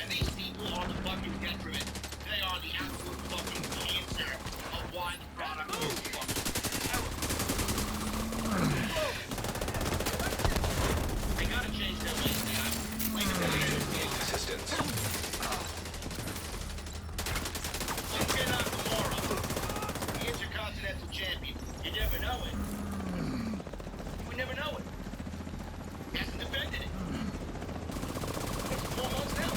And these people are the fucking detriment. They are the absolute fucking cancer of why the product is fucking terrible. They gotta change their ways now. Like the Assistance. Shinsuke Nakamura, the Intercontinental Champion. You never know it. You would never know it. He hasn't defended it. What's 4 months now?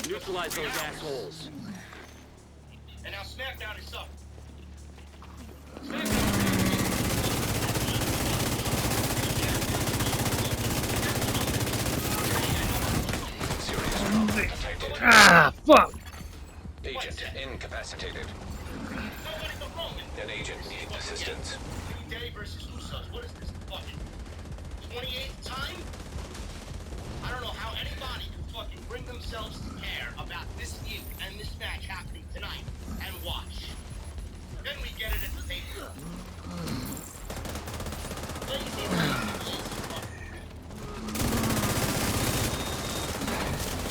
Neutralize those assholes. And now SmackDown is up. Ah, fuck! Agent incapacitated. An agent needs assistance. Day versus Usos. What is this? Fucking 28th time? I don't know how anybody can fucking bring themselves to care about this feud and this match happening tonight and watch. Then we get it at the table.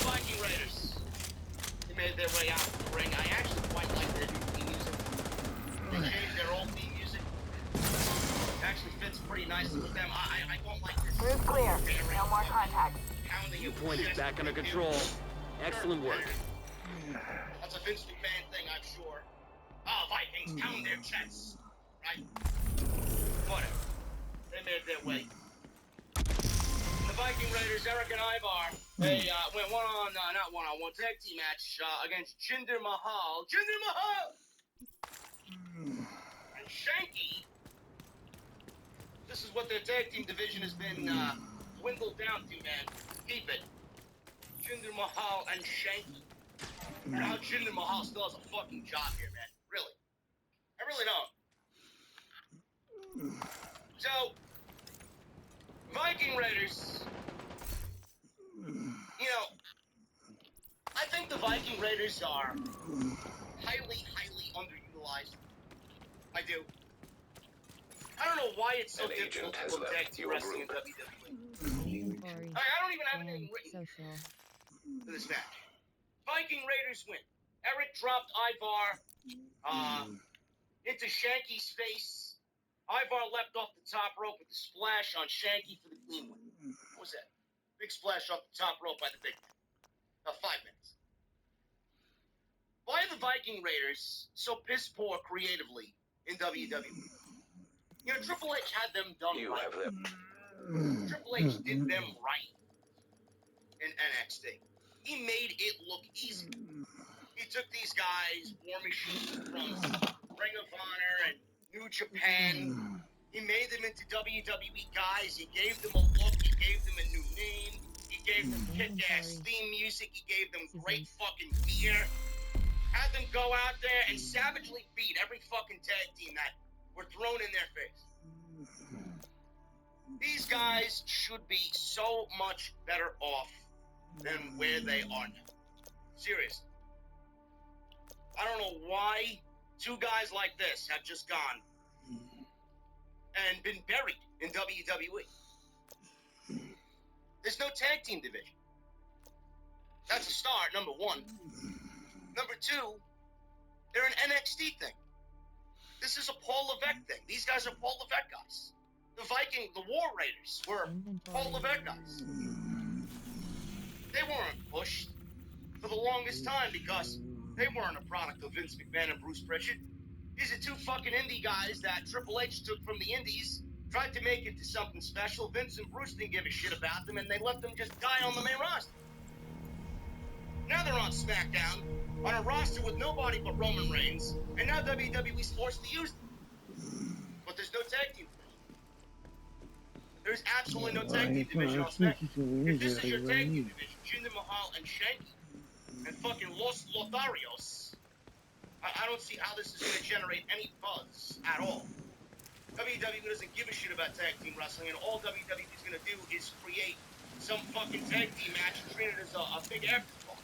Viking Raiders. They made their way out of the ring. I actually quite like their new theme music. They changed their old theme music. It actually fits pretty nicely with them. I don't like this. Group clear. No more contact. Viewpoint is back under control. Excellent work. That's a Vince McMahon thing, I'm sure. Oh, Vikings, pound their chests. Right? Whatever. They made their way. The Viking Raiders Raiders, Eric and Ivar, they went not one-on-one tag team match against Jinder Mahal. Jinder Mahal! And Shanky. This is what their tag team division has been dwindled down to, man. Keep it. Jinder Mahal and Shanky. I don't know how Jinder Mahal still has a fucking job here, man. Really. I really don't. So, Viking Raiders, you know, I think the Viking Raiders are highly, highly underutilized. I do. I don't know why it's so An difficult agent to has book left tag team your wrestling in group. WWE. Inventory. I don't even have Clan. anything written Social. for this match. Viking Raiders win. Eric dropped Ivar into Shanky's face. Ivar leapt off the top rope with the splash on Shanky for the clean win. What was that? Big splash off the top rope by the big man. About 5 minutes. Why are the Viking Raiders so piss poor creatively in WWE? You know, Triple H had them done You right. have them. Triple H did them right in NXT. He made it look easy. He took these guys, War Machine from Ring of Honor and New Japan. He made them into WWE guys. He gave them a look. He gave them a new name. He gave them kick-ass theme music. He gave them great fucking gear. Had them go out there and savagely beat every fucking tag team that were thrown in their face. These guys should be so much better off than where they are now. Seriously. I don't know why 2 guys like this have just gone and been buried in WWE. There's no tag team division. That's a start, number 1. Number 2, they're an NXT thing. This is a Paul Levesque thing. These guys are Paul Levesque guys. The War Raiders were Paul Levesque guys. They weren't pushed for the longest time because they weren't a product of Vince McMahon and Bruce Pritchard. These are 2 fucking indie guys that Triple H took from the indies, tried to make into something special. Vince and Bruce didn't give a shit about them, and they let them just die on the main roster. Now they're on SmackDown, on a roster with nobody but Roman Reigns, and now WWE's forced to use them. But there's no tag team division. There's absolutely no tag team division on SmackDown. If this is your tag team division, Jinder Mahal and Shanky, and fucking Los Lotharios, I don't see how this is going to generate any buzz at all. WWE doesn't give a shit about tag team wrestling, and all WWE is going to do is create some fucking tag team match and treat it as a big afterthought.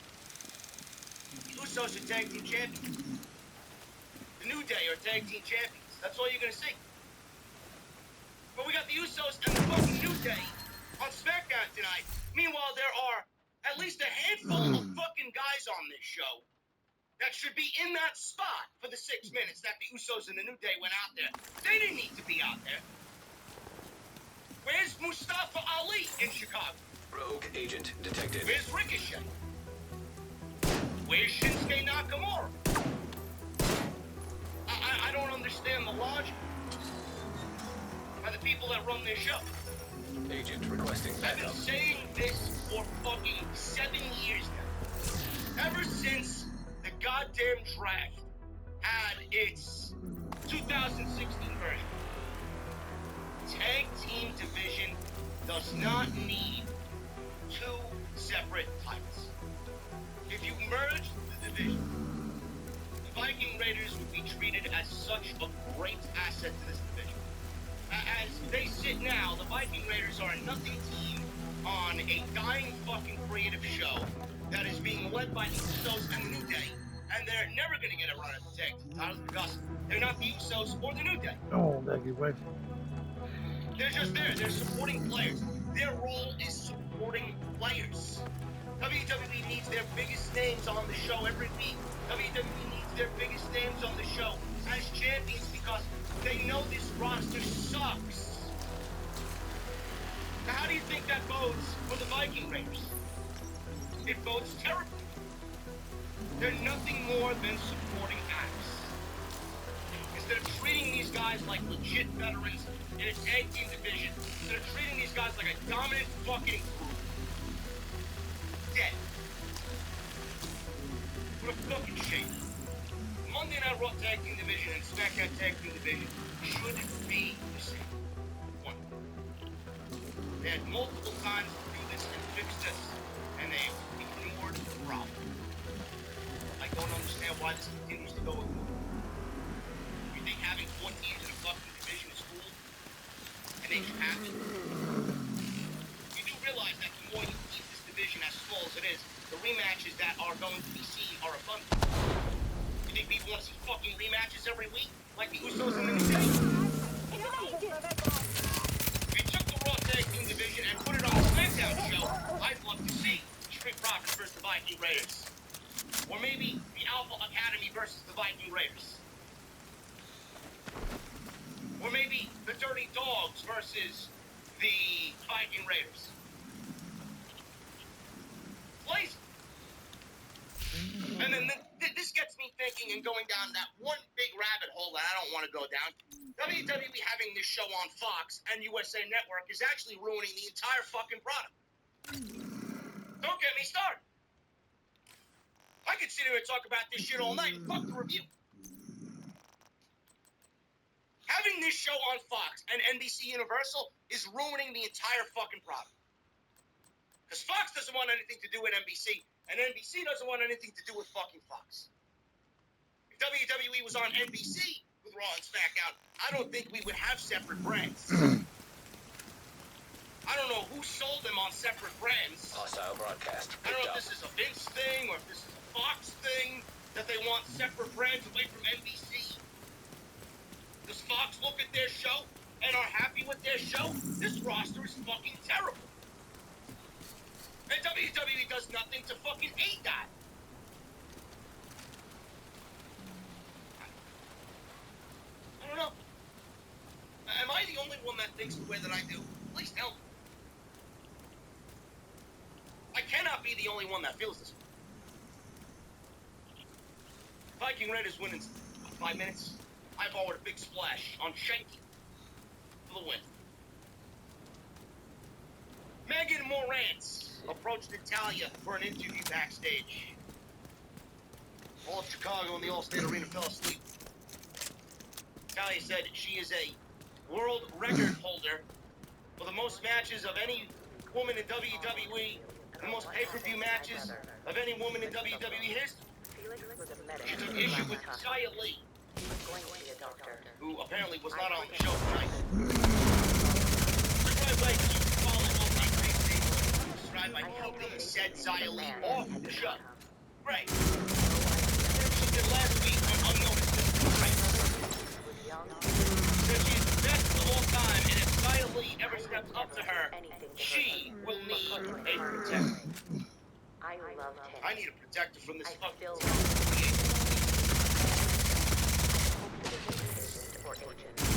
The Usos are tag team champions. The New Day are tag team champions. That's all you're going to see. But we got the Usos and the fucking New Day on SmackDown tonight. Meanwhile, there are at least a handful of fucking guys on this show that should be in that spot for the 6 minutes that the Usos and the New Day went out there. They didn't need to be out there. Where's Mustafa Ali in Chicago? Rogue agent detected. Where's Ricochet? Where's Shinsuke Nakamura? I don't understand the logic by the people that run this show. Agent requesting I've been backup. saying this for fucking 7 years now. Ever since the goddamn draft had its 2016 version. Tag team division does not need 2 separate titles. If you merge the division, the Viking Raiders would be treated as such a great asset to this division. As they sit now, the Viking Raiders are a nothing team on a dying fucking creative show that is being led by the Usos and the New Day, and they're never going to get a run at the tag team titles because they're not the Usos or the New Day. Oh, Becky, what? They're just there. They're supporting players. Their role is supporting players. WWE needs their biggest names on the show every week. WWE needs their biggest names on the show as champions because they know this roster sucks. Now, how do you think that bodes for the Viking Raiders? It bodes terribly. They're nothing more than supporting acts. Instead of treating these guys like legit veterans in a tag team division, instead of treating these guys like a dominant fucking group, dead. What a fucking shame. Monday Night Raw Tag Team Division and SmackDown Tag Team Division should be the same. One. They had multiple times to do this and fix this, and they ignored the problem. I don't understand why this continues to go. You think having 4 teams in a fucking division is cool? And they just have it? You do realize that the more you keep this division as small as it is, the rematches that are going to be seen are abundant. You think people want to see fucking rematches every week? Like the Usos and the New Day? If you took the Raw Tag Team Division and put it on a SmackDown show, I'd love to see Street Profits versus the Viking Raiders. Or maybe the Alpha Academy versus the Viking Raiders. Or maybe the Dirty Dogs versus the Viking Raiders. Please. And then this gets me thinking and going down that one big rabbit hole that I don't want to go down. WWE having this show on Fox and USA Network is actually ruining the entire fucking product. Don't get me started. I could sit here and talk about this shit all night and fuck the review. Having this show on Fox and NBC Universal is ruining the entire fucking product. Because Fox doesn't want anything to do with NBC, and NBC doesn't want anything to do with fucking Fox. If WWE was on NBC with Raw and SmackDown, I don't think we would have separate brands. I don't know who sold them on separate brands. Hostile broadcast. I don't know if this is a Vince thing or if this is a Fox thing, that they want separate brands away from NBC. Does Fox look at their show and are happy with their show? This roster is fucking terrible. And WWE does nothing to fucking aid that. I don't know. Am I the only one that thinks the way that I do? Please tell me. I cannot be the only one that feels this way. Viking Raiders win in 5 minutes. I forward a big splash on Shanky for the win. Megan Morantz approached Natalia for an interview backstage. All of Chicago and the Allstate Arena fell asleep. Natalia said she is a world record holder for the most matches of any woman in WWE, the most pay-per-view matches of any woman in WWE history. She took issue with Xia Li, who apparently was not on the show tonight. I'd like to follow up on backstage described by helping said Xia Li off the show. Right. She did last week on Unnoticed Right. Said she's the best of all time, and if Xia Li ever steps up to her, she will need a protector. I need a protector from this fucking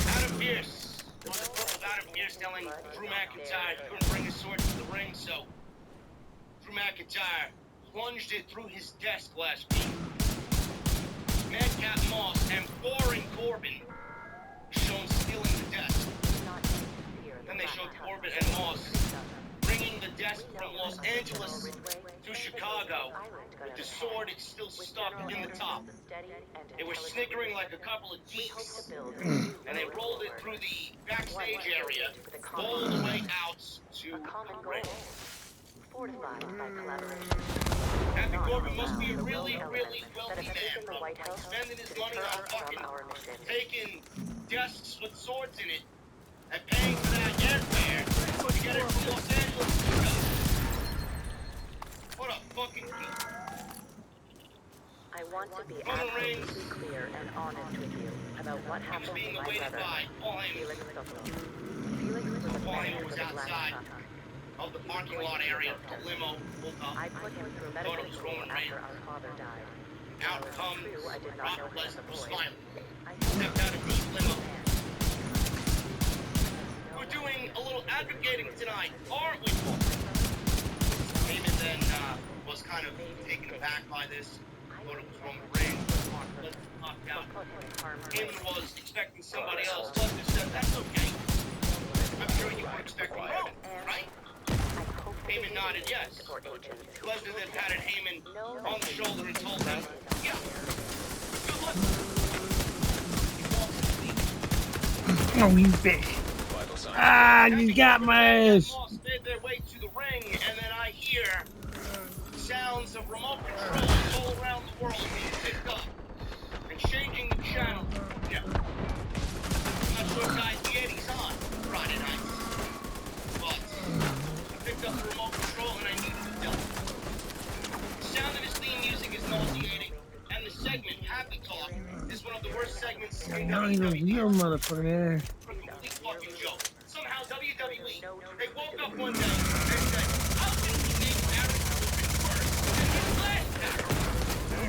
Adam Pearce. There was a clip of Adam Pearce telling Drew McIntyre he couldn't bring his sword to the ring, so Drew McIntyre plunged it through his desk last week. Madcap Moss and Boring Corbin shown stealing the desk. Then they showed Corbin and Moss bringing the desk from Los Angeles to Chicago with the sword still stuck in the top. They were snickering like a couple of geeks, and they rolled it through the backstage area all the way out to the ring. Happy Corbin must be a really, really wealthy man, spending his money on fucking taking desks with swords in it and paying for that airfare to get it from Los Angeles to Chicago. What a fucking geek. I want to be absolutely clear and honest with you about what happened to my brother, Felix Buffalo. Felix was a man was with a black outside tuck. of the parking lot area, a limo pulled up. I put him through Thought medical it was school Roman after Reigns. our father died. Out While comes it's true I did not Brock know him as a Lesnar boy, smiling. I Stepped out of his limo. man. We're doing a little advocating tonight, aren't we, Paul? Heyman then was kind of taken aback by this. Thought it was Roman Reigns, but Brock Lesnar knocked out. Heyman was expecting somebody else. Lesnar said, that's okay. I'm sure you were expecting Roman, right? Heyman nodded yes. Support agents who Lesnar then patted Heyman know on the shoulder and told him, yeah, good luck. Oh, you bitch. Vital signs. Ah, you got my ass. Moss made their way to the ring, and then I hear sounds of remote controls all around the world being picked up and changing the channel. Yeah. I'm not sure, guys, the Eddie's on Friday night, but I picked up the remote control and I needed to tell. The sound of his theme music is nauseating, and the segment, Happy Talk, is one of the worst segments in No, you WWE. motherfucker. A complete fucking joke. Somehow WWE, they woke up one day and said, how can we make Baron Corbin worse than his last battle?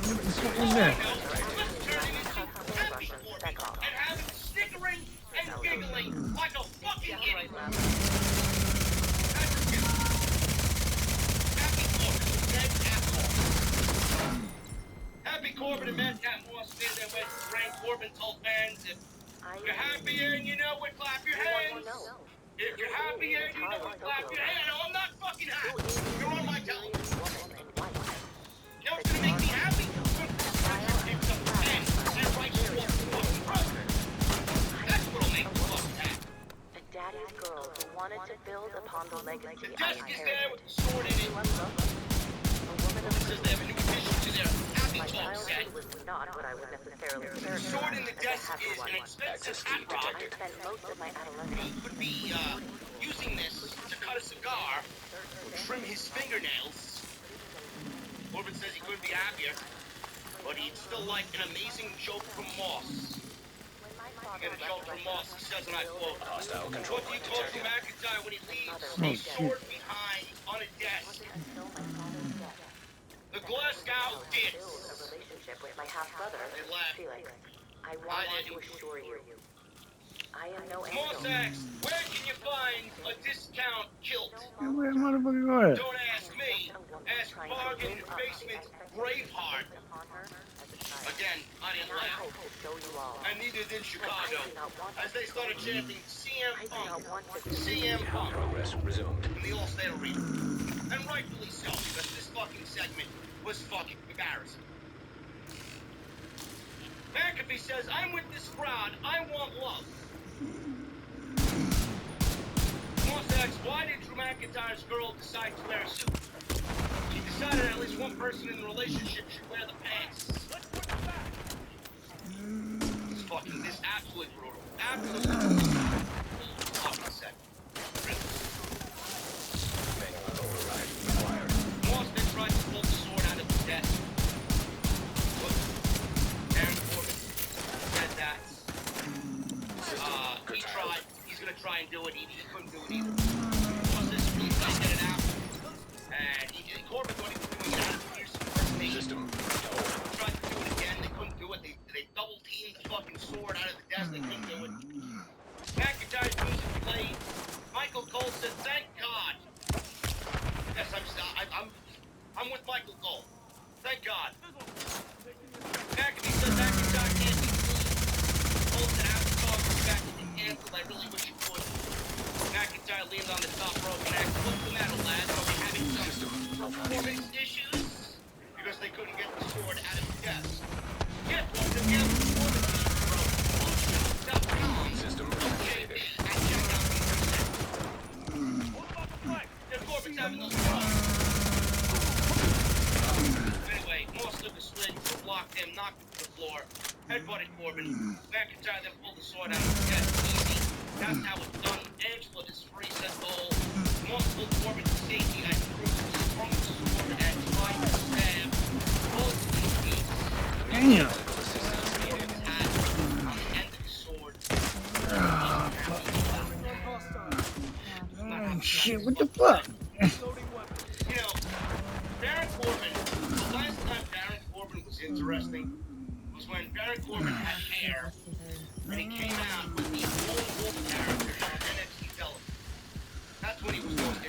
What the fuck is I that? know, let's turn it into Happy Corbin and have him snickering and giggling like a fucking idiot. Happy Corbin and Madcap Moss made their way to the ring. Corbin told fans, if you're happy and you know it, clap your hands. If you're happy and you know it, clap your hands. No, I'm not fucking happy. You're on my television. You know what's gonna make me happy? Spencer picks up the pen and writes the fucking brother. That's what'll make me fucking happy. A daddy's girl who wanted to build upon the legacy The I desk is there with inherited. the sword in it. A woman of It says they have a new addition to their Happy my Talk set. childhood was not what I would necessarily The characterize sword in the as a desk happy is one. an expensive Access key hot rod. I spent most of my He adolescence could be using this to cut a cigar or trim his fingernails. Corbin says he couldn't be happier, but he'd still like an amazing joke from Moss. You get a joke from Moss, he says, and I quote, Hostile control what do you point call from detected. McIntyre when he leaves Oh, a shit. sword behind on a desk? The Glasgow build Dits. a relationship with my half-brother, They laughed. Felix. I want to assure you, I am no Moss angel. asks, where can you find a discount kilt? Hey, where the motherfucker go at? Don't ask me. Ask Bargain Basement Braveheart. Again, I didn't And I laugh. hope to show you all. And neither did Chicago. As they started chanting CM I do Punk, not want to CM Punk, Progress resumed. in the All-State Arena. And rightfully so, because this fucking segment was fucking embarrassing. McAfee says, I'm with this crowd, I want love. Moss asks, why did Drew McIntyre's girl decide to wear a suit? She decided at least one person in the relationship should wear the pants. This fucking, this absolutely brutal. Absolutely brutal. Fucking segment. Really. Manual override required. Moss then tried to pull the sword out of the desk. Look, Baron Corbin said that. He tried. He's gonna try and do it. He couldn't do it either. Moss says he really tried to get it out. And Corbin thought he was doing it out of fierce impersonation. System. Tried to do it again. They couldn't do it. They double teamed the fucking sword out of the desk. They couldn't do it. McIntyre's music played. Michael Cole said, "Thank God." Yes, I'm with Michael Cole. Thank God. McAfee said McIntyre can't be clean. Cole said after talking back to the cancel, I really wish you would. McIntyre leaned on the top rope and asked, "What's the matter, lads? Are we having some performance issues?" Because they couldn't get the sword out of the desk. Get one of the other performance issues, bro. Bullshit.com. System JB activated. and check out the internet. Their Corbin's having those problems. Anyway, Moss took a swing, blocked him, knocked him to the floor, headbutted Corbin. McIntyre then pulled the sword out of the desk. Easy. That's how it's done. Edge for his free set goal. Moss pulled Corbin to safety and sprung the sword and tried to stab both his feet. Damn. Assistance needed. On the end of the sword. Oh, shit, what the fuck? You know, Baron Corbin, the last time Baron Corbin was interesting was when Baron Corbin had hair and he came out with the old wolf character on NXT television. That's when he was most interesting.